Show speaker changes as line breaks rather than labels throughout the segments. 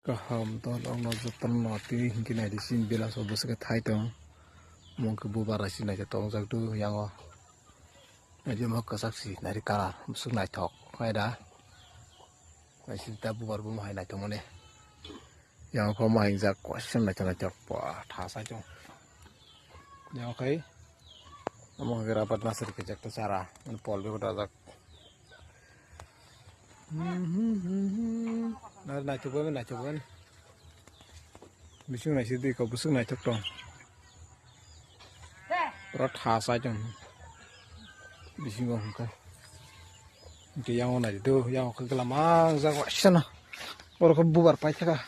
Kaham tol ang najutan nati hingkin ay disin bila so bus ke thai tong mong ke bubar asi na jatong jak tu yang o aja mau ke saksi nari kala busuk nai thok kai da ai sin ta bubar bu mai nai tong ne yang ko mai jak question na chana jak pa tha sa jong yang kai among ke rapat nasir ke jak ta cara an pol be ko jak na coba bising na sidi ko busuk na chok tong rat hasa jong bising ko ka ke yang na itu yang ke gelamang za wa sana or ko bubar pai ka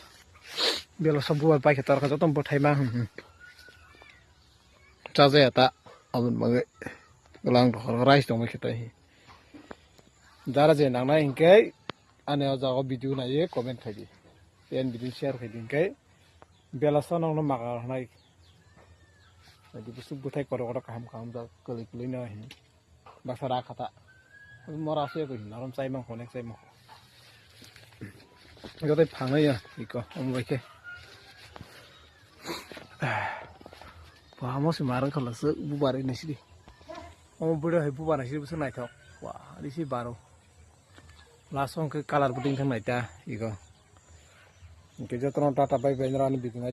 belo sa bubar pai ka tar ka jotom bothai ma cha je ta abun mage gelang rice tong ma khitai jara je nang na hinke ane jago video na ye comment khai di yen video share khai di hinke bela sa nang no maka nai di busuk buthai koro kaham ja kali kali na hi basara khata mora se ko naram sai mang honek sai mang yo dai phangai ya iko ombai ke mo si marang khala se bubare nasi di budo hai bubare nasi busuk nai thok wa ri si baro langsung ke color puting kan naita iko ke jatron tata bai bai nran bikin